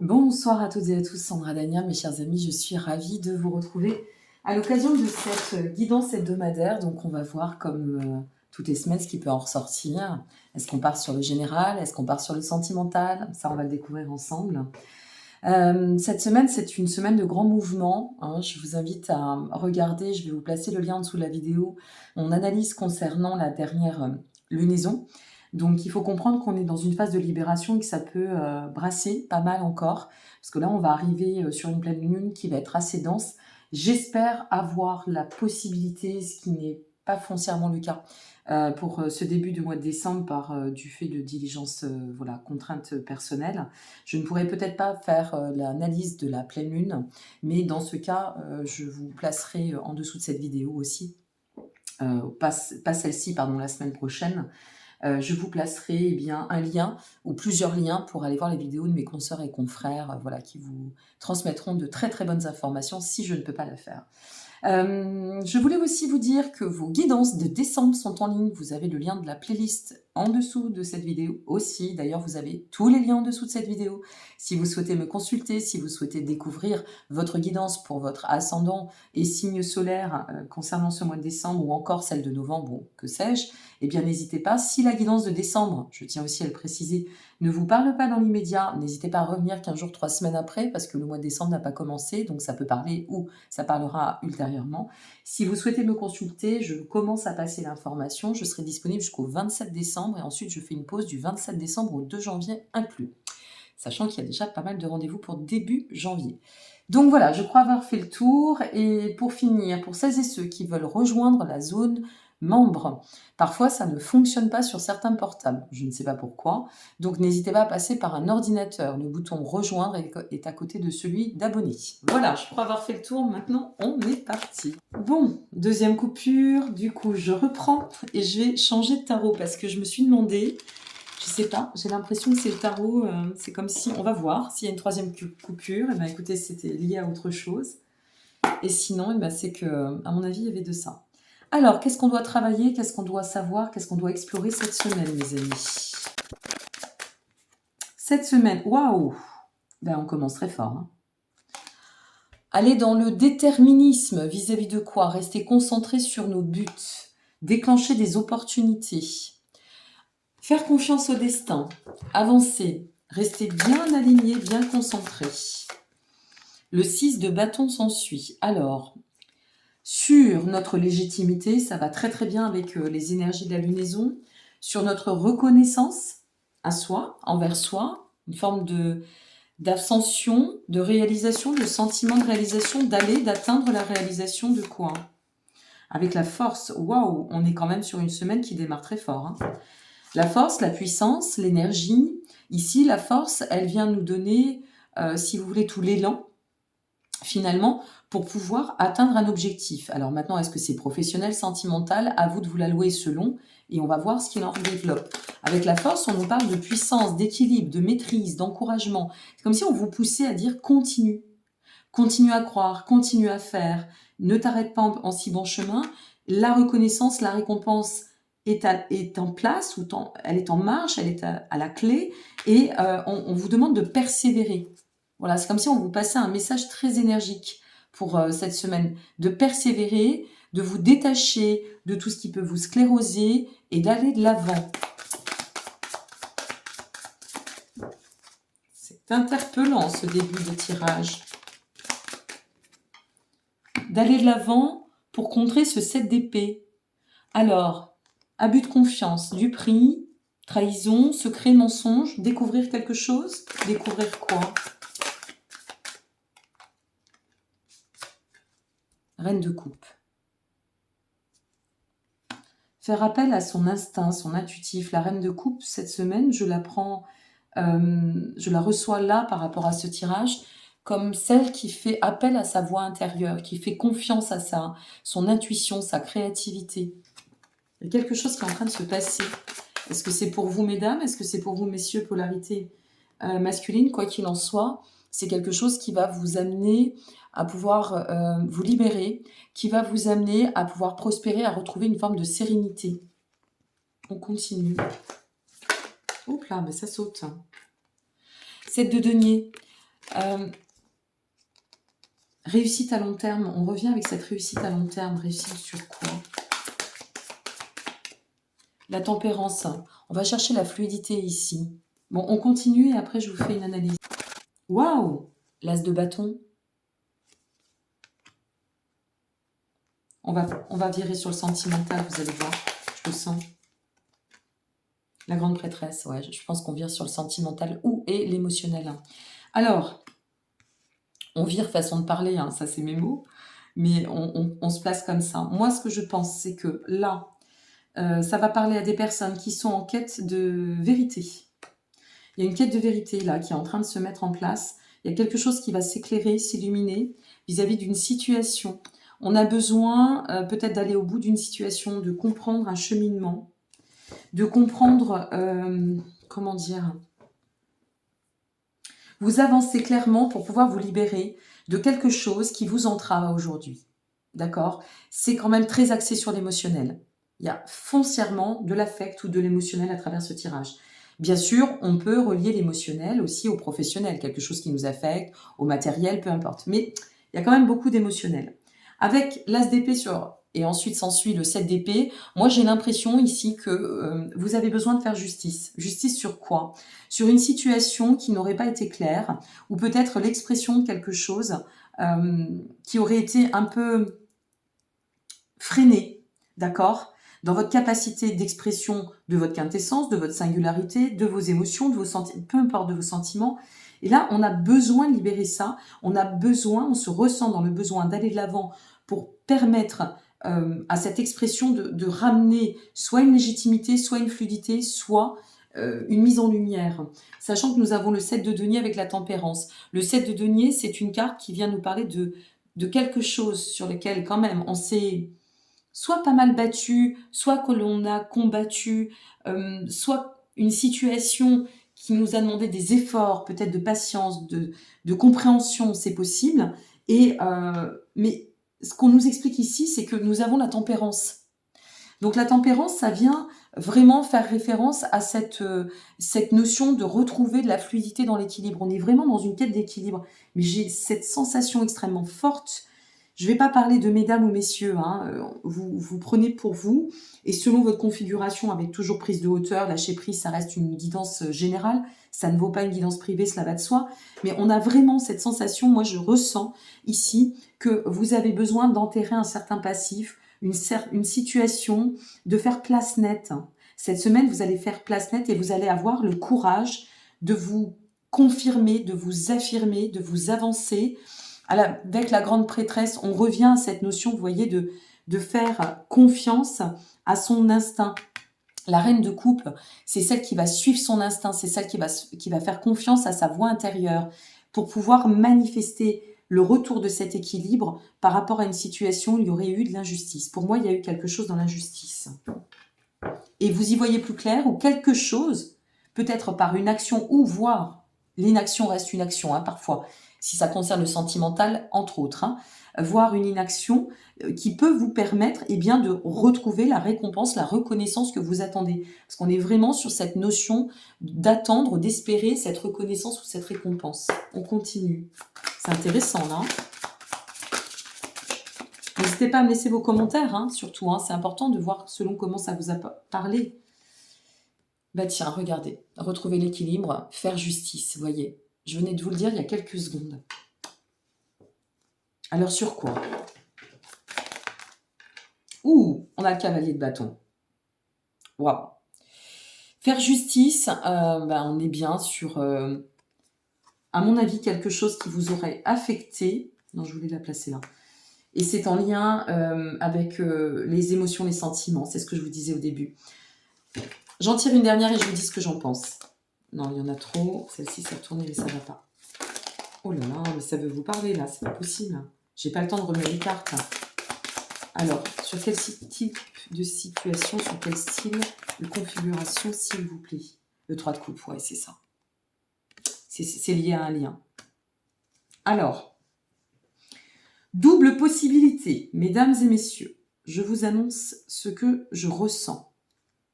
Bonsoir à toutes et à tous, Sandra Dania, mes chers amis, je suis ravie de vous retrouver à l'occasion de cette guidance hebdomadaire. Donc on va voir comme toutes les semaines ce qui peut en ressortir. Est-ce qu'on part sur le général? Est-ce qu'on part sur le sentimental? Ça, on va le découvrir ensemble. Cette semaine, c'est une semaine de grands mouvements, hein. Je vous invite à regarder, je vais vous placer le lien en dessous de la vidéo, mon analyse concernant la dernière lunaison. Donc il faut comprendre qu'on est dans une phase de libération et que ça peut brasser pas mal encore, parce que là on va arriver sur une pleine lune qui va être assez dense. J'espère avoir la possibilité, ce qui n'est pas foncièrement le cas, pour ce début de mois de décembre par du fait de diligences, voilà, contraintes personnelles. Je ne pourrai peut-être pas faire l'analyse de la pleine lune, mais dans ce cas, je vous placerai en dessous de cette vidéo aussi, pas celle-ci, pardon, la semaine prochaine. Je vous placerai bien un lien ou plusieurs liens pour aller voir les vidéos de mes consoeurs et confrères, voilà, qui vous transmettront de très très bonnes informations si je ne peux pas la faire. Je voulais aussi vous dire que vos guidances de décembre sont en ligne. Vous avez le lien de la playlist en dessous de cette vidéo aussi. D'ailleurs, vous avez tous les liens en dessous de cette vidéo. Si vous souhaitez me consulter, si vous souhaitez découvrir votre guidance pour votre ascendant et signe solaire concernant ce mois de décembre ou encore celle de novembre, ou que sais-je, eh bien n'hésitez pas. Si la guidance de décembre, je tiens aussi à le préciser, ne vous parle pas dans l'immédiat, n'hésitez pas à revenir 15 jours, 3 semaines après, parce que le mois de décembre n'a pas commencé, donc ça peut parler ou ça parlera ultérieurement. Si vous souhaitez me consulter, je commence à passer l'information. Je serai disponible jusqu'au 27 décembre et ensuite je fais une pause du 27 décembre au 2 janvier inclus, sachant qu'il y a déjà pas mal de rendez-vous pour début janvier. Donc voilà, je crois avoir fait le tour. Et pour finir, pour celles et ceux qui veulent rejoindre la zone membre, parfois ça ne fonctionne pas sur certains portables, je ne sais pas pourquoi, donc n'hésitez pas à passer par un ordinateur. Le bouton rejoindre est à côté de celui d'abonner. Voilà, je crois avoir fait le tour, maintenant on est parti. Bon, deuxième coupure, du coup je reprends et je vais changer de tarot parce que je me suis demandé, je sais pas, j'ai l'impression que c'est le tarot, c'est comme si, on va voir s'il y a une troisième coupure. Et bien écoutez, c'était lié à autre chose. Et sinon, c'est que, à mon avis, il y avait de ça. Alors, qu'est-ce qu'on doit travailler? Qu'est-ce qu'on doit savoir? Qu'est-ce qu'on doit explorer cette semaine, mes amis? Cette semaine, waouh! Ben, on commence très fort, hein. Aller dans le déterminisme vis-à-vis de quoi? Rester concentré sur nos buts. Déclencher des opportunités. Faire confiance au destin. Avancer. Rester bien aligné, bien concentré. Le 6 de bâton s'ensuit. Alors, sur notre légitimité, ça va très très bien avec les énergies de la lunaison. Sur notre reconnaissance à soi, envers soi, une forme d'ascension, de réalisation, de sentiment de réalisation, d'atteindre la réalisation de quoi? Avec la force, waouh, on est quand même sur une semaine qui démarre très fort, hein. La force, la puissance, l'énergie. Ici, la force, elle vient nous donner, si vous voulez, tout l'élan, finalement, pour pouvoir atteindre un objectif. Alors maintenant, est-ce que c'est professionnel, sentimental? À vous de vous l'allouer selon, et on va voir ce qu'il en développe. Avec la force, on nous parle de puissance, d'équilibre, de maîtrise, d'encouragement. C'est comme si on vous poussait à dire continue. Continue à croire, continue à faire. Ne t'arrête pas en si bon chemin. La reconnaissance, la récompense est en place, elle est en marche, elle est à la clé, et on vous demande de persévérer. Voilà, c'est comme si on vous passait un message très énergique pour cette semaine, de persévérer, de vous détacher de tout ce qui peut vous scléroser et d'aller de l'avant. C'est interpellant ce début de tirage. D'aller de l'avant pour contrer ce 7 d'épée. Alors, abus de confiance, du prix, trahison, secret, mensonge, découvrir quelque chose, découvrir quoi? Reine de coupe. Faire appel à son instinct, son intuitif. La reine de coupe, cette semaine, je la reçois là par rapport à ce tirage, comme celle qui fait appel à sa voix intérieure, qui fait confiance à son intuition, sa créativité. Il y a quelque chose qui est en train de se passer. Est-ce que c'est pour vous, mesdames? Est-ce que c'est pour vous, messieurs, polarité masculine? Quoi qu'il en soit, c'est quelque chose qui va vous amener à pouvoir vous libérer, qui va vous amener à pouvoir prospérer, à retrouver une forme de sérénité. On continue. Oups là, mais ça saute. 7 de denier. Réussite à long terme, on revient avec cette réussite à long terme. Réussite sur quoi? La tempérance, on va chercher la fluidité ici. Bon, on continue et après je vous fais une analyse. Waouh! L'as de bâton. On va virer sur le sentimental, vous allez voir. Je le sens. La grande prêtresse, ouais, je pense qu'on vire sur le sentimental ou et l'émotionnel. Alors, on vire façon de parler, hein, ça c'est mes mots, mais on se place comme ça. Moi, ce que je pense, c'est que là, ça va parler à des personnes qui sont en quête de vérité. Il y a une quête de vérité là qui est en train de se mettre en place. Il y a quelque chose qui va s'éclairer, s'illuminer vis-à-vis d'une situation. On a besoin peut-être d'aller au bout d'une situation, de comprendre un cheminement, de comprendre, comment dire, vous avancez clairement pour pouvoir vous libérer de quelque chose qui vous entrave aujourd'hui. D'accord? C'est quand même très axé sur l'émotionnel. Il y a foncièrement de l'affect ou de l'émotionnel à travers ce tirage. Bien sûr, on peut relier l'émotionnel aussi au professionnel, quelque chose qui nous affecte, au matériel, peu importe. Mais il y a quand même beaucoup d'émotionnel. Avec l'as d'épée et ensuite s'ensuit le 7 d'épée, moi j'ai l'impression ici que vous avez besoin de faire justice. Justice sur quoi? Sur une situation qui n'aurait pas été claire, ou peut-être l'expression de quelque chose qui aurait été un peu freiné, d'accord? Dans votre capacité d'expression de votre quintessence, de votre singularité, de vos émotions, de vos sentiments, peu importe de vos sentiments. Et là, on a besoin de libérer ça. On a besoin, on se ressent dans le besoin d'aller de l'avant pour permettre à cette expression de ramener soit une légitimité, soit une fluidité, soit une mise en lumière. Sachant que nous avons le 7 de denier avec la tempérance. Le 7 de denier, c'est une carte qui vient nous parler de quelque chose sur lequel quand même on s'est soit pas mal battu, soit que l'on a combattu, soit une situation qui nous a demandé des efforts, peut-être de patience, de compréhension, c'est possible. Mais ce qu'on nous explique ici, c'est que nous avons la tempérance. Donc la tempérance, ça vient vraiment faire référence à cette notion de retrouver de la fluidité dans l'équilibre. On est vraiment dans une quête d'équilibre. Mais j'ai cette sensation extrêmement forte. Je ne vais pas parler de mesdames ou messieurs, hein, vous prenez pour vous, et selon votre configuration, avec toujours prise de hauteur, lâcher prise, ça reste une guidance générale, ça ne vaut pas une guidance privée, cela va de soi, mais on a vraiment cette sensation, moi je ressens ici, que vous avez besoin d'enterrer un certain passif, une situation, de faire place nette. Cette semaine, vous allez faire place nette et vous allez avoir le courage de vous confirmer, de vous affirmer, de vous avancer. Avec la grande prêtresse, on revient à cette notion, vous voyez, de faire confiance à son instinct. La reine de coupe, c'est celle qui va suivre son instinct, c'est celle qui va faire confiance à sa voix intérieure pour pouvoir manifester le retour de cet équilibre par rapport à une situation où il y aurait eu de l'injustice. Pour moi, il y a eu quelque chose dans l'injustice. Et vous y voyez plus clair, ou quelque chose, peut-être par une action, ou voire, l'inaction reste une action, hein, parfois, si ça concerne le sentimental, entre autres, hein, voire une inaction qui peut vous permettre bien, de retrouver la récompense, la reconnaissance que vous attendez. Parce qu'on est vraiment sur cette notion d'attendre, d'espérer cette reconnaissance ou cette récompense. On continue. C'est intéressant, là. N'hésitez pas à me laisser vos commentaires, hein, surtout. Hein, c'est important de voir selon comment ça vous a parlé. Bah tiens, regardez. Retrouver l'équilibre, faire justice, vous voyez. Je venais de vous le dire il y a quelques secondes. Alors sur quoi? Ouh, on a le cavalier de bâton. Waouh. Faire justice, on est bien sur, à mon avis, quelque chose qui vous aurait affecté. Non, je voulais la placer là. Et c'est en lien avec les émotions, les sentiments. C'est ce que je vous disais au début. J'en tire une dernière et je vous dis ce que j'en pense. Non, il y en a trop. Celle-ci s'est retournée, mais ça ne va pas. Oh là là, mais ça veut vous parler là, c'est pas possible. J'ai pas le temps de remettre les cartes. Alors, sur quel type de situation, sur quel style de configuration, s'il vous plaît? Le 3 de coupe, ouais, c'est ça. C'est lié à un lien. Alors, double possibilité, mesdames et messieurs. Je vous annonce ce que je ressens.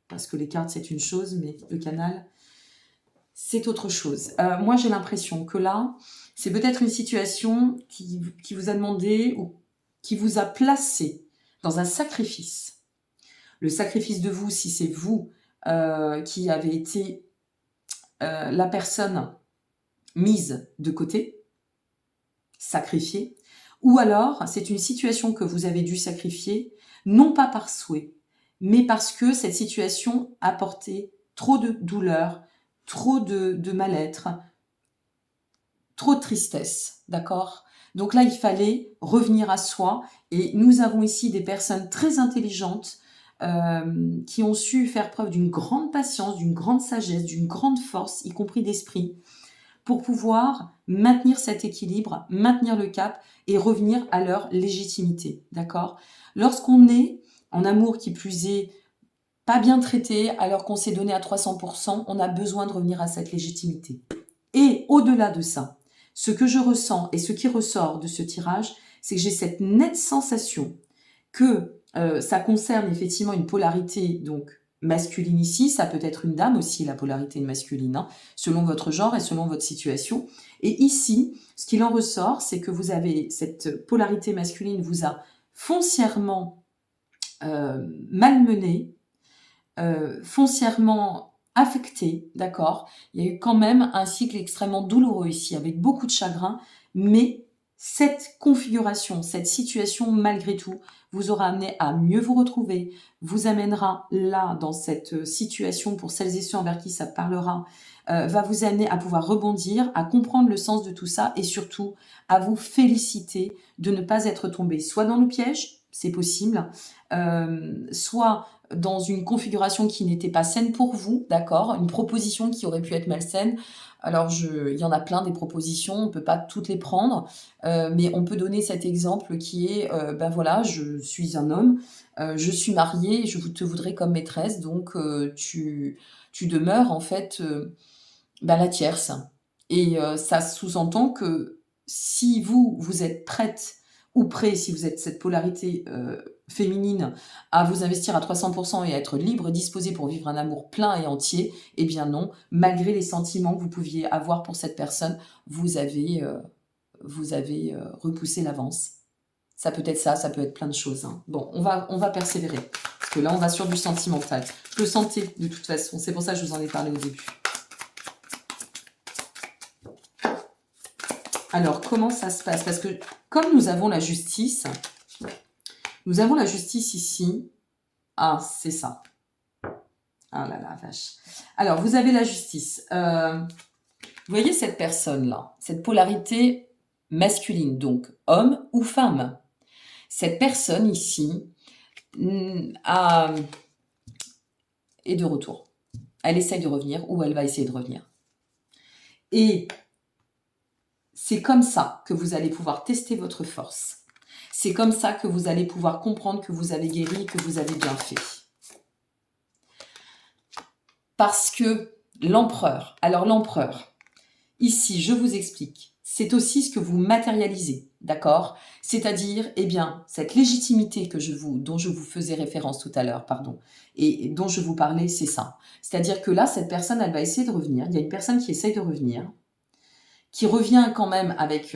Parce que les cartes, c'est une chose, mais le canal, c'est autre chose. Moi, j'ai l'impression que là, C'est peut-être une situation qui vous a demandé ou qui vous a placé dans un sacrifice. Le sacrifice de vous, si c'est vous qui avez été la personne mise de côté, sacrifiée, ou alors c'est une situation que vous avez dû sacrifier, non pas par souhait, mais parce que cette situation apportait trop de douleur, trop de mal-être, trop de tristesse, d'accord? Donc là, il fallait revenir à soi, et nous avons ici des personnes très intelligentes qui ont su faire preuve d'une grande patience, d'une grande sagesse, d'une grande force, y compris d'esprit, pour pouvoir maintenir cet équilibre, maintenir le cap et revenir à leur légitimité, d'accord? Lorsqu'on est en amour, qui plus est, pas bien traité, alors qu'on s'est donné à 300%, on a besoin de revenir à cette légitimité. Et au-delà de ça, ce que je ressens et ce qui ressort de ce tirage, c'est que j'ai cette nette sensation que ça concerne effectivement une polarité donc masculine ici, ça peut être une dame aussi, la polarité masculine, hein, selon votre genre et selon votre situation. Et ici, ce qu'il en ressort, c'est que vous avez cette polarité masculine vous a foncièrement malmené, foncièrement affecté, d'accord? Il y a eu quand même un cycle extrêmement douloureux ici, avec beaucoup de chagrin, mais cette configuration, cette situation, malgré tout, vous aura amené à mieux vous retrouver, vous amènera là, dans cette situation, pour celles et ceux envers qui ça parlera, va vous amener à pouvoir rebondir, à comprendre le sens de tout ça, et surtout à vous féliciter de ne pas être tombé soit dans le piège, c'est possible, soit dans une configuration qui n'était pas saine pour vous, d'accord? Une proposition qui aurait pu être malsaine. Alors, il y en a plein des propositions, on ne peut pas toutes les prendre, mais on peut donner cet exemple qui est, ben voilà, je suis un homme, je suis mariée, je te voudrais comme maîtresse, donc tu demeures en fait ben, la tierce. Et ça sous-entend que si vous êtes prête ou prêt, si vous êtes cette polarité féminine, à vous investir à 300% et à être libre, disposé pour vivre un amour plein et entier, eh bien non, malgré les sentiments que vous pouviez avoir pour cette personne, vous avez repoussé l'avance. Ça peut être ça, ça peut être plein de choses, hein. Bon, on va persévérer, parce que là, on va sur du sentimental. Je le sentais, de toute façon, c'est pour ça que je vous en ai parlé au début. Alors, comment ça se passe? Parce que, comme nous avons la justice ici. Ah, c'est ça. Ah là là, vache. Alors, vous avez la justice. Vous voyez cette personne-là, cette polarité masculine, donc homme ou femme. Cette personne ici est de retour. Elle essaye de revenir, ou elle va essayer de revenir. Et c'est comme ça que vous allez pouvoir tester votre force. C'est comme ça que vous allez pouvoir comprendre que vous avez guéri, que vous avez bien fait. Parce que l'empereur, alors l'empereur, ici, je vous explique, c'est aussi ce que vous matérialisez, d'accord? C'est-à-dire, eh bien, cette légitimité dont je vous faisais référence tout à l'heure, pardon, et dont je vous parlais, c'est ça. C'est-à-dire que là, cette personne, elle va essayer de revenir. Il y a une personne qui essaye de revenir, qui revient quand même avec,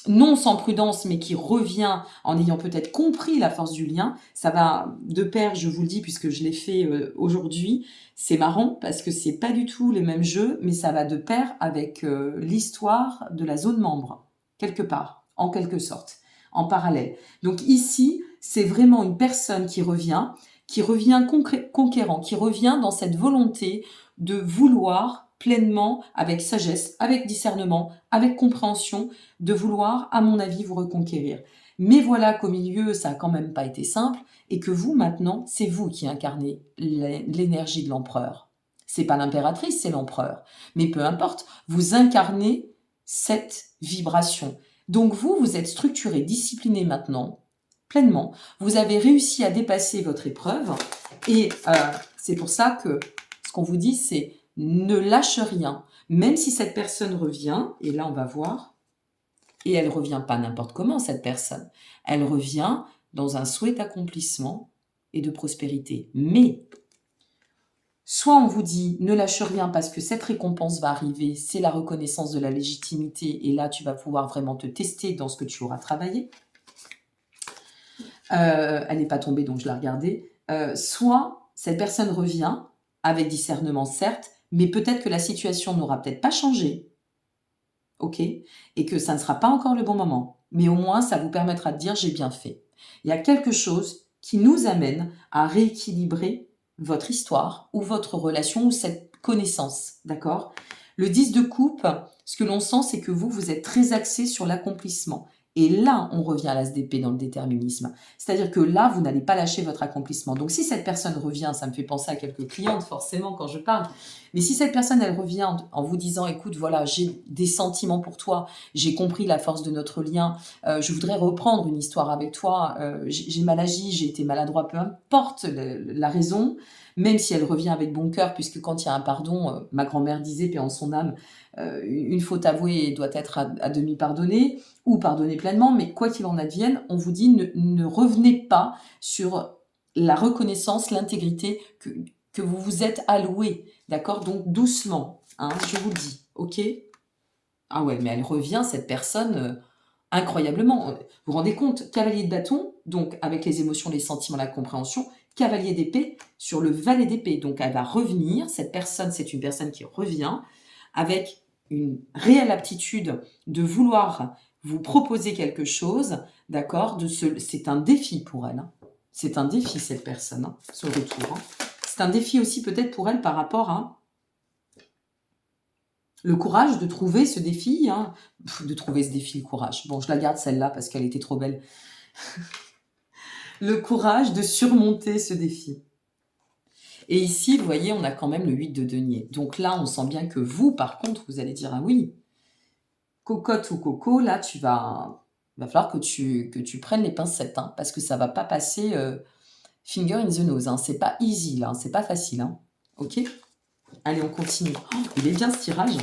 non sans prudence, mais qui revient en ayant peut-être compris la force du lien. Ça va de pair, je vous le dis, puisque je l'ai fait aujourd'hui. C'est marrant parce que c'est pas du tout les mêmes jeux, mais ça va de pair avec l'histoire de la zone membre, quelque part, en quelque sorte, en parallèle. Donc ici, c'est vraiment une personne qui revient conquérant, qui revient dans cette volonté de vouloir pleinement, avec sagesse, avec discernement, avec compréhension, de vouloir, à mon avis, vous reconquérir. Mais voilà qu'au milieu, ça n'a quand même pas été simple, et que vous, maintenant, c'est vous qui incarnez l'énergie de l'empereur. C'est pas l'impératrice, c'est l'empereur. Mais peu importe, vous incarnez cette vibration. Donc vous êtes structuré, discipliné maintenant, pleinement. Vous avez réussi à dépasser votre épreuve, et c'est pour ça que ce qu'on vous dit, c'est ne lâche rien, même si cette personne revient, et là on va voir, et elle revient pas n'importe comment cette personne, elle revient dans un souhait d'accomplissement et de prospérité. Mais Soit on vous dit ne lâche rien parce que cette récompense va arriver, c'est la reconnaissance de la légitimité et là tu vas pouvoir vraiment te tester dans ce que tu auras travaillé. Elle n'est pas tombée donc je la regardais. Soit cette personne revient avec discernement certes, mais peut-être que la situation n'aura peut-être pas changé, ok, et que ça ne sera pas encore le bon moment. Mais au moins ça vous permettra de dire j'ai bien fait. Il y a quelque chose qui nous amène à rééquilibrer votre histoire ou votre relation ou cette connaissance, d'accord? Le 10 de coupe, ce que l'on sent, c'est que vous êtes très axé sur l'accomplissement. Et là, on revient à l'as d'épée dans le déterminisme. C'est-à-dire que là, vous n'allez pas lâcher votre accomplissement. Donc, si cette personne revient, ça me fait penser à quelques clientes, forcément, quand je parle. Mais si cette personne, elle revient en vous disant, écoute, voilà, j'ai des sentiments pour toi, j'ai compris la force de notre lien, je voudrais reprendre une histoire avec toi, j'ai mal agi, j'ai été maladroit, peu importe la raison, même si elle revient avec bon cœur, puisque quand il y a un pardon, ma grand-mère disait, paix en son âme, une faute avouée doit être à demi pardonnée, ou pardonnée pleinement, mais quoi qu'il en advienne, on vous dit ne revenez pas sur la reconnaissance, l'intégrité que vous vous êtes alloué, d'accord? Donc doucement, hein, je vous le dis, ok? Ah ouais, mais elle revient, cette personne, incroyablement. Vous vous rendez compte, cavalier de bâton, donc avec les émotions, les sentiments, la compréhension, cavalier d'épée sur le valet d'épée. Donc elle va revenir, cette personne, c'est une personne qui revient avec une réelle aptitude de vouloir vous proposer quelque chose, d'accord? C'est un défi pour elle. Hein. C'est un défi, cette personne, hein, ce retour. Hein. C'est un défi aussi peut-être pour elle par rapport à le courage de trouver ce défi. Hein. De trouver ce défi, le courage. Bon, je la garde celle-là parce qu'elle était trop belle. Le courage de surmonter ce défi. Et ici, vous voyez, on a quand même le 8 de denier. Donc là, on sent bien que vous, par contre, vous allez dire, ah oui, cocotte ou coco, là, il va falloir que tu prennes les pincettes, hein, parce que ça va pas passer finger in the nose. Hein, c'est pas easy, là, hein, c'est pas facile. Hein, ok? Allez, on continue. Oh, il est bien ce tirage.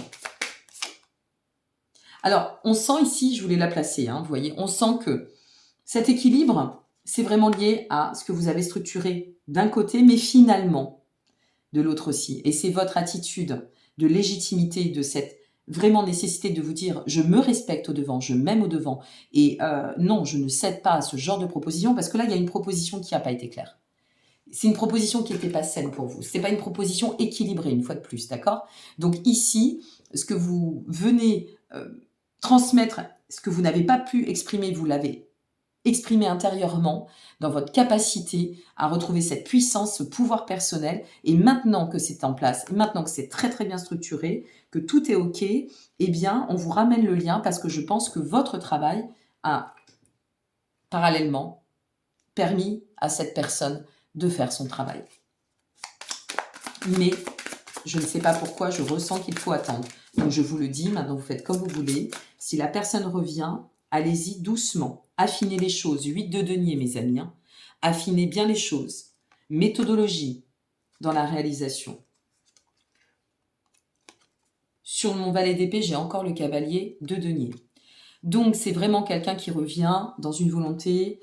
Alors, on sent ici, je voulais la placer, hein, vous voyez, on sent que cet équilibre, c'est vraiment lié à ce que vous avez structuré d'un côté, mais finalement de l'autre aussi. Et c'est votre attitude de légitimité, de cette vraiment nécessité de vous dire je me respecte au devant, je m'aime au devant. Et non, je ne cède pas à ce genre de proposition parce que là, il y a une proposition qui n'a pas été claire. C'est une proposition qui n'était pas saine pour vous. Ce n'est pas une proposition équilibrée, une fois de plus, d'accord? Donc ici, ce que vous venez transmettre, ce que vous n'avez pas pu exprimer, vous l'avez exprimé intérieurement dans votre capacité à retrouver cette puissance, ce pouvoir personnel. Et maintenant que c'est en place, et maintenant que c'est très très bien structuré, que tout est OK, eh bien, on vous ramène le lien parce que je pense que votre travail a parallèlement permis à cette personne de faire son travail. Mais je ne sais pas pourquoi, je ressens qu'il faut attendre. Donc je vous le dis, maintenant vous faites comme vous voulez. Si la personne revient, allez-y doucement. Affinez les choses. 8 de denier, mes amis. Hein. Affinez bien les choses. Méthodologie dans la réalisation. Sur mon valet d'épée, j'ai encore le cavalier de denier. Donc c'est vraiment quelqu'un qui revient dans une volonté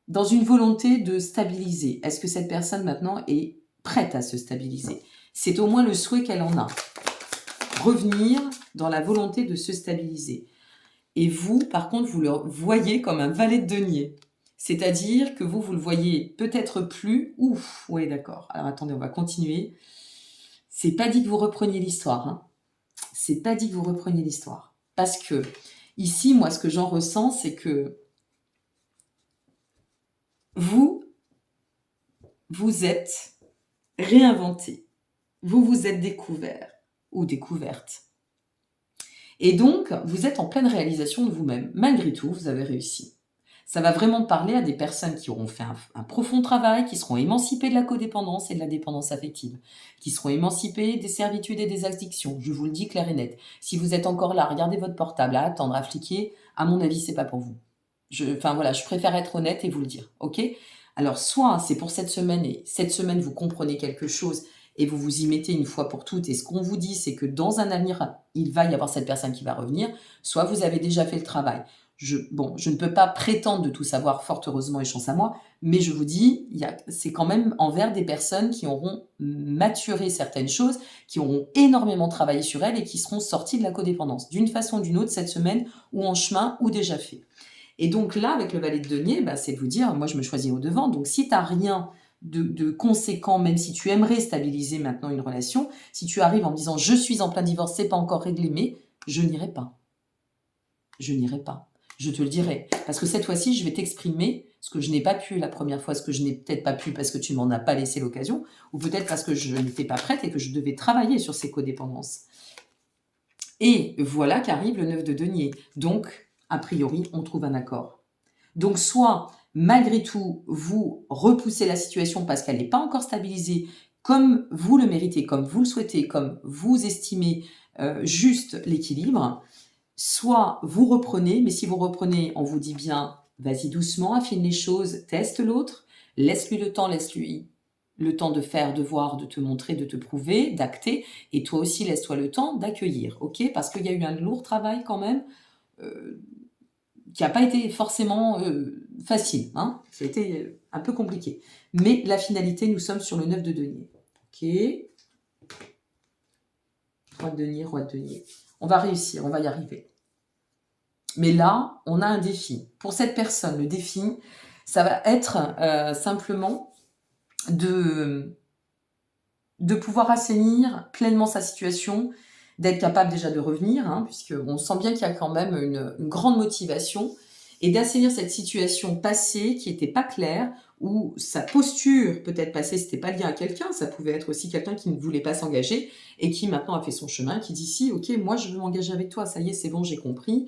de stabiliser. Est-ce que cette personne maintenant est prête à se stabiliser? C'est au moins le souhait qu'elle en a. Revenir dans la volonté de se stabiliser. Et vous, par contre, vous le voyez comme un valet de denier. C'est-à-dire que vous le voyez peut-être plus. Ouf, ouais, d'accord. Alors attendez, on va continuer. C'est pas dit que vous repreniez l'histoire. Hein. C'est pas dit que vous repreniez l'histoire. Parce que ici, moi, ce que j'en ressens, c'est que vous êtes réinventé. Vous vous êtes découvert ou découverte. Et donc, vous êtes en pleine réalisation de vous-même. Malgré tout, vous avez réussi. Ça va vraiment parler à des personnes qui auront fait un profond travail, qui seront émancipées de la codépendance et de la dépendance affective, qui seront émancipées des servitudes et des addictions. Je vous le dis clair et net. Si vous êtes encore là, regardez votre portable, à attendre, à fliquer, à mon avis, c'est pas pour vous. Je préfère être honnête et vous le dire, ok? Alors, soit c'est pour cette semaine, et cette semaine, vous comprenez quelque chose et vous vous y mettez une fois pour toutes, et ce qu'on vous dit, c'est que dans un avenir, il va y avoir cette personne qui va revenir, soit vous avez déjà fait le travail. bon, je ne peux pas prétendre de tout savoir, fort heureusement et chance à moi, mais je vous dis, c'est quand même envers des personnes qui auront maturé certaines choses, qui auront énormément travaillé sur elles et qui seront sorties de la codépendance, d'une façon ou d'une autre, cette semaine, ou en chemin, ou déjà fait. Et donc là, avec le valet de denier, c'est de vous dire, moi je me choisis au devant, donc si tu n'as rien de conséquent, même si tu aimerais stabiliser maintenant une relation, si tu arrives en me disant, je suis en plein divorce, c'est pas encore réglé, mais je n'irai pas. Je n'irai pas. Je te le dirai. Parce que cette fois-ci, je vais t'exprimer ce que je n'ai pas pu la première fois, ce que je n'ai peut-être pas pu parce que tu m'en as pas laissé l'occasion, ou peut-être parce que je n'étais pas prête et que je devais travailler sur ces codépendances. Et voilà qu'arrive le 9 de denier. Donc, a priori, on trouve un accord. Donc, soit, malgré tout, vous repoussez la situation parce qu'elle n'est pas encore stabilisée, comme vous le méritez, comme vous le souhaitez, comme vous estimez juste l'équilibre, soit vous reprenez, mais si vous reprenez, on vous dit bien, vas-y doucement, affine les choses, teste l'autre, laisse-lui le temps, laisse-lui le temps de faire, de voir, de te montrer, de te prouver, d'acter, et toi aussi laisse-toi le temps d'accueillir, ok? Parce qu'il y a eu un lourd travail quand même, qui n'a pas été forcément facile, hein? Ça a été un peu compliqué. Mais la finalité, nous sommes sur le 9 de denier, ok? Roi de denier, roi de denier. On va réussir, on va y arriver. Mais là, on a un défi. Pour cette personne, le défi, ça va être simplement de pouvoir assainir pleinement sa situation, d'être capable déjà de revenir, hein, puisqu'on sent bien qu'il y a quand même une grande motivation, et d'assainir cette situation passée qui n'était pas claire, où sa posture peut-être passée, c'était pas lié à quelqu'un, ça pouvait être aussi quelqu'un qui ne voulait pas s'engager, et qui maintenant a fait son chemin, qui dit si, ok, moi je veux m'engager avec toi, ça y est, c'est bon, j'ai compris.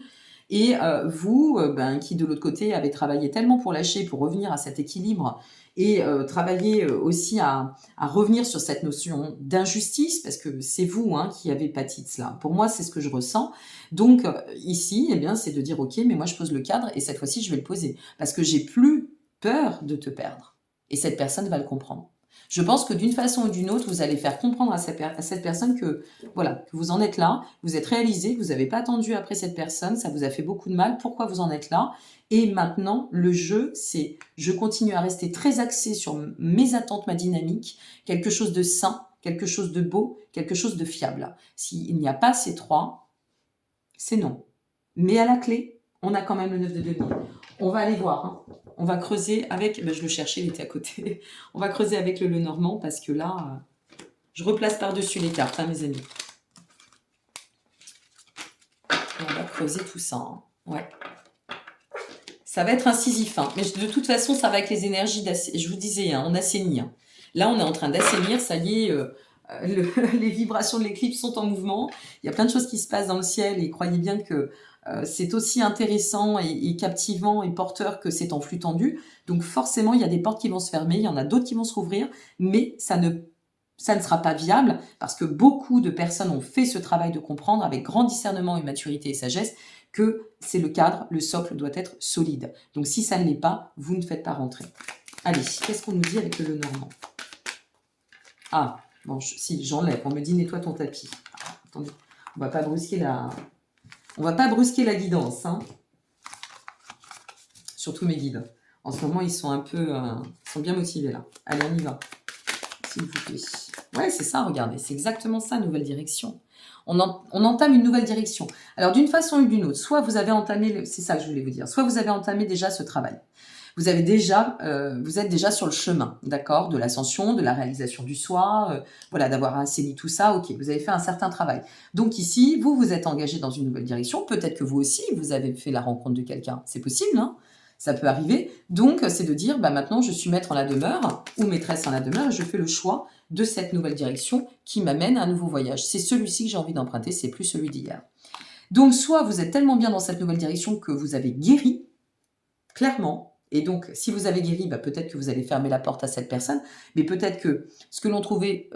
Et vous, qui de l'autre côté avez travaillé tellement pour lâcher, pour revenir à cet équilibre, et travailler aussi à revenir sur cette notion d'injustice, parce que c'est vous qui avez pâti de cela. Pour moi, c'est ce que je ressens. Donc ici, eh bien, c'est de dire, ok, mais moi je pose le cadre, et cette fois-ci, je vais le poser, parce que j'ai plus peur de te perdre. Et cette personne va le comprendre. Je pense que d'une façon ou d'une autre, vous allez faire comprendre à cette personne que, voilà, que vous en êtes là, vous êtes réalisé, que vous n'avez pas attendu après cette personne, ça vous a fait beaucoup de mal, pourquoi vous en êtes là? Et maintenant, le jeu, c'est je continue à rester très axé sur mes attentes, ma dynamique, quelque chose de sain, quelque chose de beau, quelque chose de fiable. S'il n'y a pas ces trois, c'est non. Mais à la clé, on a quand même le 9 de denier. On va aller voir, hein. On va creuser avec, je le cherchais, il était à côté. On va creuser avec le Lenormand parce que là, je replace par-dessus les cartes, mes amis. Et on va creuser tout ça, hein. Ouais. Ça va être incisif, hein. Mais de toute façon, ça va avec les énergies, je vous disais, on assainit. Hein. Là, on est en train d'assainir, ça y est, les vibrations de l'éclipse sont en mouvement. Il y a plein de choses qui se passent dans le ciel et croyez bien que c'est aussi intéressant et captivant et porteur que c'est en flux tendu. Donc forcément, il y a des portes qui vont se fermer, il y en a d'autres qui vont se rouvrir, mais ça ne sera pas viable parce que beaucoup de personnes ont fait ce travail de comprendre avec grand discernement et maturité et sagesse que c'est le cadre, le socle doit être solide. Donc si ça ne l'est pas, vous ne faites pas rentrer. Allez, qu'est-ce qu'on nous dit avec le Lenormand? Ah, bon, si, j'enlève. On me dit nettoie ton tapis. Ah, attendez, on va pas brusquer la guidance. Hein. Surtout mes guides. En ce moment, ils sont un peu... ils sont bien motivés là. Allez, on y va. S'il vous plaît. Ouais, c'est ça, regardez. C'est exactement ça, nouvelle direction. On entame une nouvelle direction. Alors, d'une façon ou d'une autre, soit vous avez entamé... C'est ça que je voulais vous dire. Soit vous avez entamé déjà ce travail. Vous êtes déjà sur le chemin, d'accord, de l'ascension, de la réalisation du soi, voilà, d'avoir assaini tout ça, ok, vous avez fait un certain travail. Donc ici, vous êtes engagé dans une nouvelle direction, peut-être que vous aussi, vous avez fait la rencontre de quelqu'un, c'est possible, hein, ça peut arriver. Donc, c'est de dire, maintenant, je suis maître en la demeure, ou maîtresse en la demeure, et je fais le choix de cette nouvelle direction qui m'amène à un nouveau voyage. C'est celui-ci que j'ai envie d'emprunter, c'est plus celui d'hier. Donc, soit vous êtes tellement bien dans cette nouvelle direction que vous avez guéri, clairement. Et donc, si vous avez guéri, peut-être que vous allez fermer la porte à cette personne, mais peut-être que ce que l'on trouvait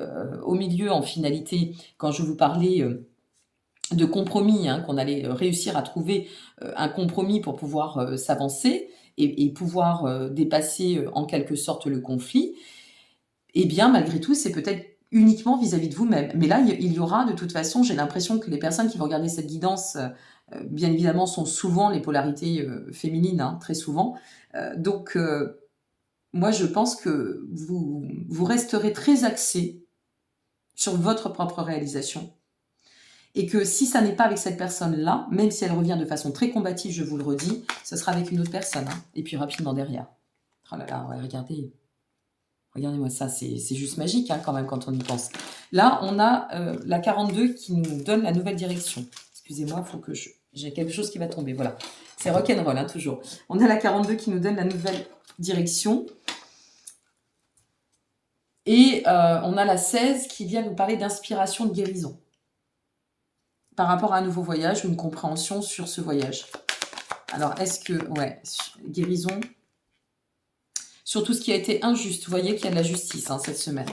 au milieu, en finalité, quand je vous parlais de compromis, qu'on allait réussir à trouver un compromis pour pouvoir s'avancer et pouvoir dépasser en quelque sorte le conflit, eh bien, malgré tout, c'est peut-être uniquement vis-à-vis de vous-même. Mais là, il y aura, de toute façon, j'ai l'impression que les personnes qui vont regarder cette guidance bien évidemment, sont souvent les polarités féminines, hein, très souvent. Donc, moi, je pense que vous resterez très axé sur votre propre réalisation. Et que si ça n'est pas avec cette personne-là, même si elle revient de façon très combative, je vous le redis, ce sera avec une autre personne. Hein, et puis rapidement derrière. Oh là là, ouais, regardez. Regardez-moi ça, c'est juste magique hein, quand même quand on y pense. Là, on a la 42 qui nous donne la nouvelle direction. Excusez-moi, il faut que j'ai quelque chose qui va tomber. Voilà, c'est rock'n'roll, hein, toujours. On a la 42 qui nous donne la nouvelle direction. Et on a la 16 qui vient nous parler d'inspiration, de guérison. Par rapport à un nouveau voyage ou une compréhension sur ce voyage. Alors, est-ce que... Ouais, guérison... Sur tout ce qui a été injuste. Vous voyez qu'il y a de la justice hein, cette semaine.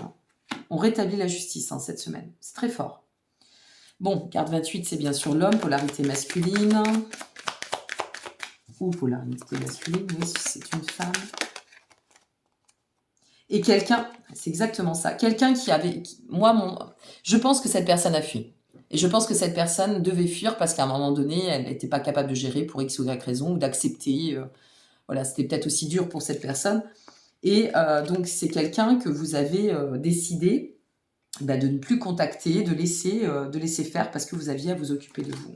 On rétablit la justice hein, cette semaine. C'est très fort. Bon, carte 28, c'est bien sûr l'homme, polarité masculine. Ou polarité masculine, oui, c'est une femme. Et quelqu'un, c'est exactement ça. Quelqu'un qui avait... je pense que cette personne a fui. Et je pense que cette personne devait fuir parce qu'à un moment donné, elle n'était pas capable de gérer pour X ou Y raison ou d'accepter. Voilà, c'était peut-être aussi dur pour cette personne. Et donc, c'est quelqu'un que vous avez décidé de ne plus contacter, de laisser faire parce que vous aviez à vous occuper de vous.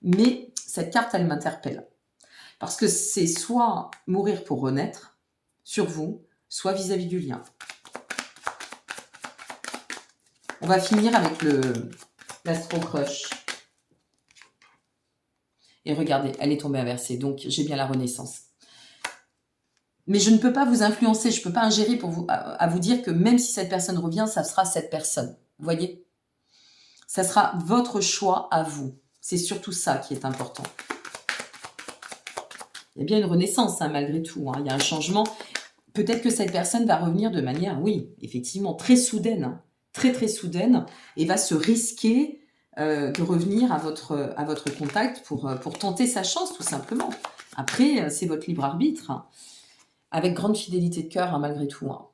Mais cette carte, elle m'interpelle. Parce que c'est soit mourir pour renaître sur vous, soit vis-à-vis du lien. On va finir avec l'Astro Crush. Et regardez, elle est tombée inversée, donc j'ai bien la renaissance. Mais je ne peux pas vous influencer, je ne peux pas ingérer à vous dire que même si cette personne revient, ça sera cette personne. Vous voyez? Ça sera votre choix à vous. C'est surtout ça qui est important. Il y a bien une renaissance, hein, malgré tout. Hein. Il y a un changement. Peut-être que cette personne va revenir de manière, oui, effectivement, très soudaine. Hein, très, très soudaine. Et va se risquer de revenir à votre contact pour tenter sa chance, tout simplement. Après, c'est votre libre arbitre. Hein. Avec grande fidélité de cœur, hein, malgré tout. Hein.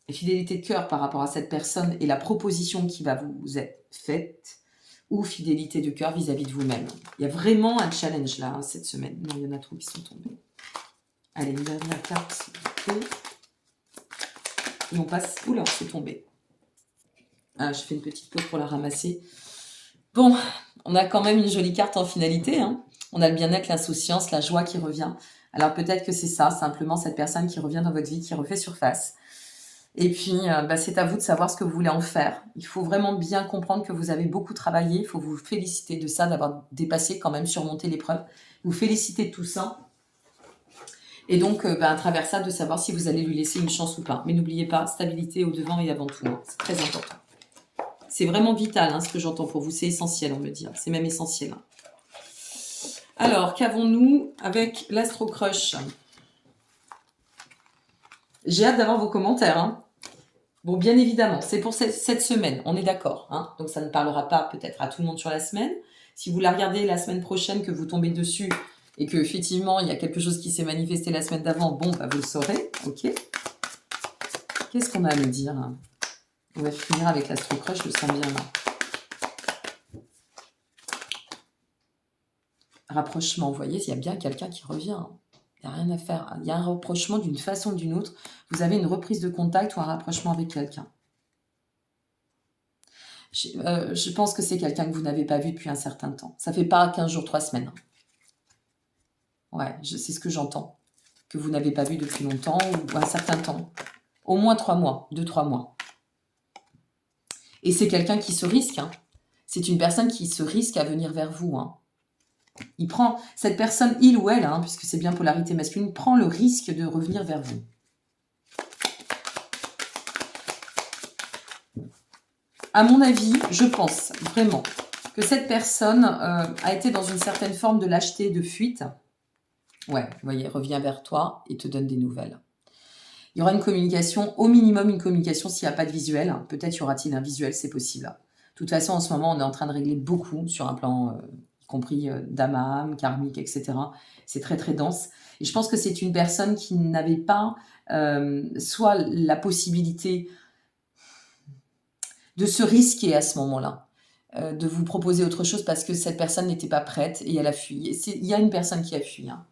Et fidélité de cœur par rapport à cette personne et la proposition qui va vous être faite, ou fidélité de cœur vis-à-vis de vous-même. Il y a vraiment un challenge là, hein, cette semaine. Non, il y en a trop qui sont tombés. Allez, une dernière carte, s'il vous plaît. Et on passe... Oula, c'est tombé. Ah, je fais une petite pause pour la ramasser. Bon, on a quand même une jolie carte en finalité. Hein. On a le bien-être, l'insouciance, la joie qui revient. Alors peut-être que c'est ça, simplement cette personne qui revient dans votre vie, qui refait surface. Et puis, c'est à vous de savoir ce que vous voulez en faire. Il faut vraiment bien comprendre que vous avez beaucoup travaillé. Il faut vous féliciter de ça, d'avoir dépassé, quand même, surmonté l'épreuve. Vous féliciter de tout ça. Et donc, à travers ça, de savoir si vous allez lui laisser une chance ou pas. Mais n'oubliez pas, stabilité au devant et avant tout. Hein. C'est très important. C'est vraiment vital, hein, ce que j'entends pour vous. C'est essentiel, on me dit. C'est même essentiel. Hein. Alors, qu'avons-nous avec l'Astro Crush? J'ai hâte d'avoir vos commentaires. Hein. Bon, bien évidemment, c'est pour cette semaine, on est d'accord. Hein. Donc, ça ne parlera pas peut-être à tout le monde sur la semaine. Si vous la regardez la semaine prochaine, que vous tombez dessus et qu'effectivement, il y a quelque chose qui s'est manifesté la semaine d'avant, bon, vous le saurez. Ok. Qu'est-ce qu'on a à me dire? On va finir avec l'Astro Crush, je le sens bien là. Rapprochement, vous voyez, il y a bien quelqu'un qui revient. Il n'y a rien à faire. Il y a un rapprochement d'une façon ou d'une autre. Vous avez une reprise de contact ou un rapprochement avec quelqu'un. Je pense que c'est quelqu'un que vous n'avez pas vu depuis un certain temps. Ça ne fait pas 15 jours, 3 semaines. Ouais, c'est ce que j'entends. Que vous n'avez pas vu depuis longtemps ou un certain temps. Au moins 3 mois, 2-3 mois. Et c'est quelqu'un qui se risque. Hein. C'est une personne qui se risque à venir vers vous. Hein. Il prend, cette personne, il ou elle, hein, puisque c'est bien polarité masculine, prend le risque de revenir vers vous. À mon avis, je pense vraiment que cette personne a été dans une certaine forme de lâcheté, de fuite. Ouais, vous voyez, revient vers toi et te donne des nouvelles. Il y aura une communication, au minimum une communication s'il n'y a pas de visuel. Peut-être y aura-t-il un visuel, c'est possible. De toute façon, en ce moment, on est en train de régler beaucoup sur un plan... y compris d'âme à âme, karmique, etc. C'est très, très dense. Et je pense que c'est une personne qui n'avait pas soit la possibilité de se risquer à ce moment-là. de vous proposer autre chose parce que cette personne n'était pas prête et elle a fui. Il y a une personne qui a fui. Hein.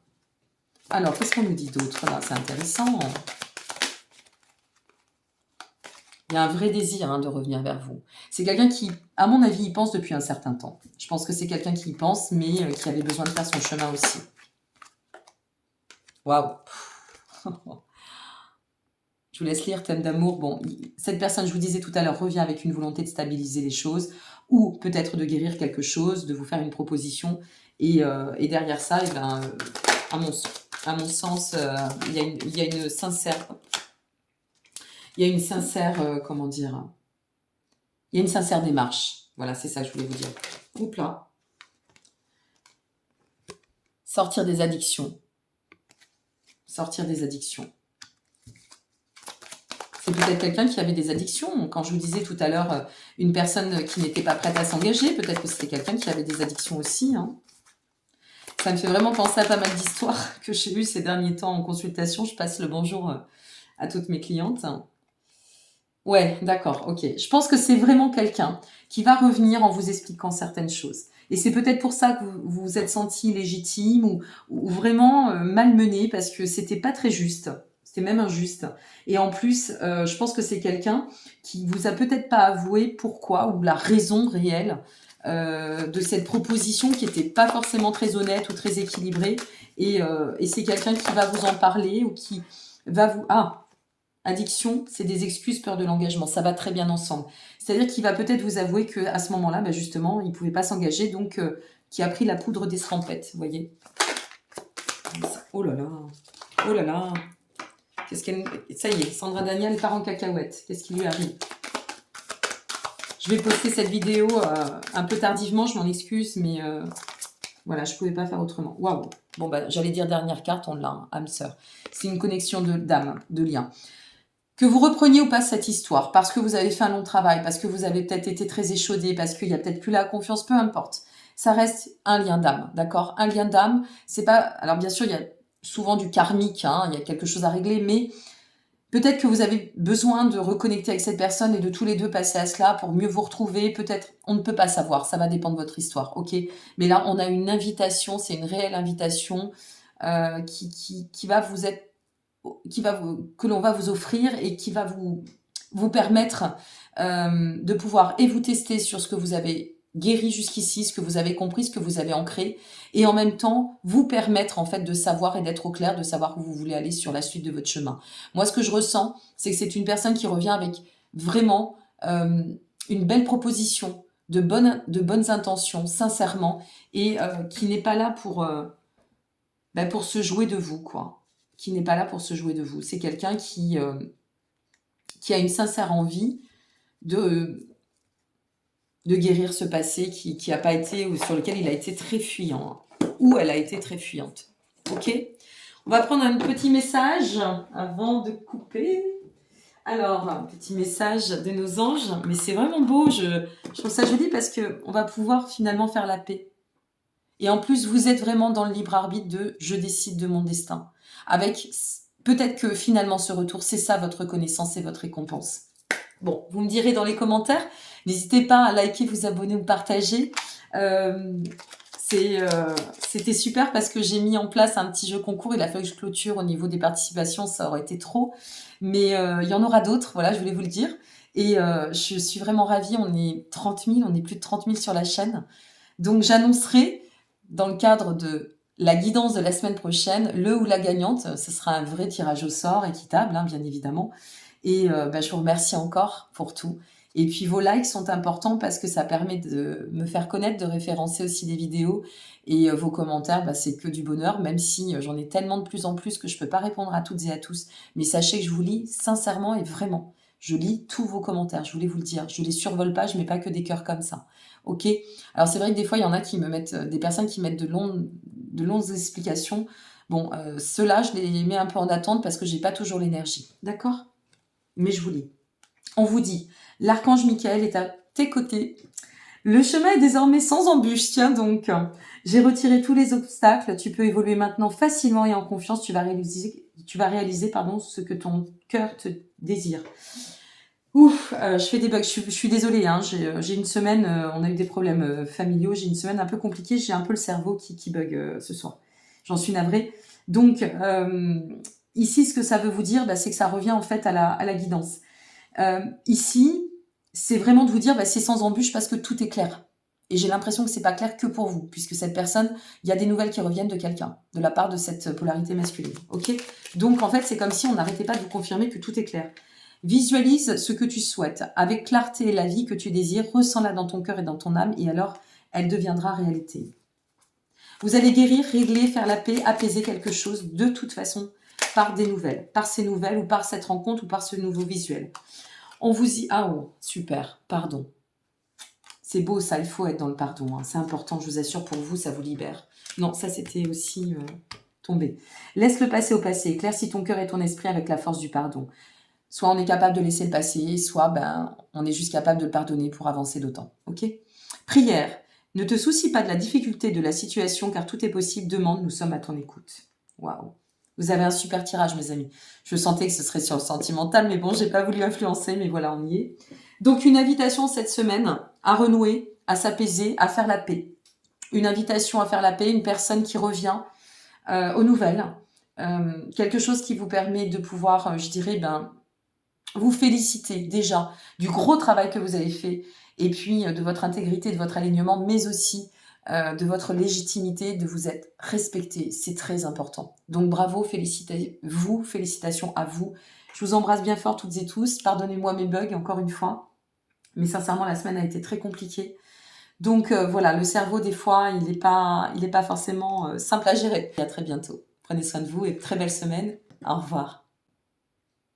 Alors, qu'est-ce qu'on nous dit d'autre là? C'est intéressant. Il y a un vrai désir hein, de revenir vers vous. C'est quelqu'un qui, à mon avis, y pense depuis un certain temps. Je pense que c'est quelqu'un qui y pense, mais qui avait besoin de faire son chemin aussi. Waouh. Je vous laisse lire, thème d'amour. Bon, cette personne, je vous disais tout à l'heure, revient avec une volonté de stabiliser les choses ou peut-être de guérir quelque chose, de vous faire une proposition. Et derrière ça, eh ben, à mon sens, il y a une sincère... Il y a une sincère, comment dire, il y a une sincère démarche. Voilà, c'est ça que je voulais vous dire. Oups là. Sortir des addictions. Sortir des addictions. C'est peut-être quelqu'un qui avait des addictions. Quand je vous disais tout à l'heure, une personne qui n'était pas prête à s'engager, peut-être que c'était quelqu'un qui avait des addictions aussi. Hein. Ça me fait vraiment penser à pas mal d'histoires que j'ai eues ces derniers temps en consultation. Je passe le bonjour à toutes mes clientes. Ouais, d'accord, ok. Je pense que c'est vraiment quelqu'un qui va revenir en vous expliquant certaines choses. Et c'est peut-être pour ça que vous vous êtes senti légitime ou vraiment malmené parce que c'était pas très juste. C'était même injuste. Et en plus, je pense que c'est quelqu'un qui vous a peut-être pas avoué pourquoi ou la raison réelle de cette proposition qui était pas forcément très honnête ou très équilibrée. Et c'est quelqu'un qui va vous en parler ou qui va vous... Ah, addiction, c'est des excuses, peur de l'engagement. Ça va très bien ensemble. C'est-à-dire qu'il va peut-être vous avouer qu'à ce moment-là, bah justement, il ne pouvait pas s'engager, donc qui a pris la poudre d'escampette, vous voyez. Oh là là, oh là là. Qu'est-ce qu'elle... Ça y est, Sandra Daniel part en cacahuète. Qu'est-ce qui lui arrive? Je vais poster cette vidéo un peu tardivement, je m'en excuse, mais voilà, je ne pouvais pas faire autrement. Waouh. Bon, bah, j'allais dire dernière carte, on l'a, hein, âme sœur. C'est une connexion d'âme, de lien. Que vous repreniez ou pas cette histoire, parce que vous avez fait un long travail, parce que vous avez peut-être été très échaudé, parce qu'il y a peut-être plus la confiance, peu importe. Ça reste un lien d'âme, d'accord? Un lien d'âme, c'est pas... Alors bien sûr, il y a souvent du karmique, hein, il y a quelque chose à régler, mais peut-être que vous avez besoin de reconnecter avec cette personne et de tous les deux passer à cela pour mieux vous retrouver. Peut-être, on ne peut pas savoir, ça va dépendre de votre histoire, ok? Mais là, on a une invitation, c'est une réelle invitation qui va vous être que l'on va vous offrir et qui va vous permettre de pouvoir et vous tester sur ce que vous avez guéri jusqu'ici, ce que vous avez compris, ce que vous avez ancré, et en même temps vous permettre en fait de savoir et d'être au clair, de savoir où vous voulez aller sur la suite de votre chemin. Moi, ce que je ressens, c'est que c'est une personne qui revient avec vraiment une belle proposition, de bonnes intentions, sincèrement, et qui n'est pas là pour se jouer de vous, quoi. Qui n'est pas là pour se jouer de vous. C'est quelqu'un qui a une sincère envie de guérir ce passé qui a pas été, ou sur lequel il a été très fuyant, hein, ou elle a été très fuyante. Ok? On va prendre un petit message avant de couper. Alors, un petit message de nos anges, mais c'est vraiment beau, je trouve ça joli parce qu'on va pouvoir finalement faire la paix. Et en plus, vous êtes vraiment dans le libre arbitre de « je décide de mon destin ». Avec peut-être que finalement ce retour, c'est ça votre reconnaissance et votre récompense. Bon, vous me direz dans les commentaires. N'hésitez pas à liker, vous abonner ou partager. C'était super parce que j'ai mis en place un petit jeu concours. Il a fallu que je clôture au niveau des participations, ça aurait été trop. Mais il y en aura d'autres, voilà, je voulais vous le dire. Et je suis vraiment ravie, on est 30 000, on est plus de 30 000 sur la chaîne. Donc j'annoncerai dans le cadre de la guidance de la semaine prochaine, le ou la gagnante. Ce sera un vrai tirage au sort, équitable, hein, bien évidemment. Et je vous remercie encore pour tout. Et puis vos likes sont importants parce que ça permet de me faire connaître, de référencer aussi des vidéos. Et vos commentaires, c'est que du bonheur, même si j'en ai tellement de plus en plus que je ne peux pas répondre à toutes et à tous. Mais sachez que je vous lis sincèrement et vraiment. Je lis tous vos commentaires, je voulais vous le dire. Je ne les survole pas, je ne mets pas que des cœurs comme ça. Ok? Alors c'est vrai que des fois, il y en a qui me mettent, des personnes qui mettent de longues explications. Bon, ceux-là, je les mets un peu en attente parce que j'ai pas toujours l'énergie. D'accord? Mais je vous lis. On vous dit, l'archange Michael est à tes côtés. Le chemin est désormais sans embûche. Tiens donc, j'ai retiré tous les obstacles. Tu peux évoluer maintenant facilement et en confiance. Tu vas réaliser ce que ton cœur te désire. Ouf, je fais des bugs, je suis désolée, hein, j'ai une semaine, on a eu des problèmes familiaux, j'ai une semaine un peu compliquée, j'ai un peu le cerveau qui bug ce soir. J'en suis navrée. Donc, ici, ce que ça veut vous dire, bah, c'est que ça revient en fait à la guidance. Ici, c'est vraiment de vous dire, bah, c'est sans embûche parce que tout est clair. Et j'ai l'impression que c'est pas clair que pour vous, puisque cette personne, il y a des nouvelles qui reviennent de quelqu'un, de la part de cette polarité masculine. Ok. Donc en fait, c'est comme si on n'arrêtait pas de vous confirmer que tout est clair. Visualise ce que tu souhaites avec clarté, la vie que tu désires, ressens-la dans ton cœur et dans ton âme, et alors elle deviendra réalité. Vous allez guérir, régler, faire la paix, apaiser quelque chose de toute façon par des nouvelles, par ces nouvelles ou par cette rencontre ou par ce nouveau visuel. On vous y... Ah oh, super, pardon. C'est beau ça, il faut être dans le pardon. Hein. C'est important, je vous assure, pour vous, ça vous libère. Non, ça c'était aussi tombé. Laisse le passé au passé, éclaircis ton cœur et ton esprit avec la force du pardon. Soit on est capable de laisser le passer, soit ben, on est juste capable de le pardonner pour avancer d'autant. Ok. Prière. Ne te soucie pas de la difficulté de la situation car tout est possible. Demande, nous sommes à ton écoute. Waouh. Vous avez un super tirage, mes amis. Je sentais que ce serait sur le sentimental, mais bon, j'ai pas voulu influencer, mais voilà, on y est. Donc, une invitation cette semaine à renouer, à s'apaiser, à faire la paix. Une invitation à faire la paix, une personne qui revient aux nouvelles. Quelque chose qui vous permet de pouvoir, je dirais, ben, vous féliciter déjà du gros travail que vous avez fait et puis de votre intégrité, de votre alignement, mais aussi de votre légitimité, de vous être respecté. C'est très important. Donc bravo, félicitez-vous, félicitations à vous. Je vous embrasse bien fort toutes et tous. Pardonnez-moi mes bugs encore une fois. Mais sincèrement, la semaine a été très compliquée. Donc voilà, le cerveau, des fois, il n'est pas forcément simple à gérer. Et à très bientôt. Prenez soin de vous et très belle semaine. Au revoir.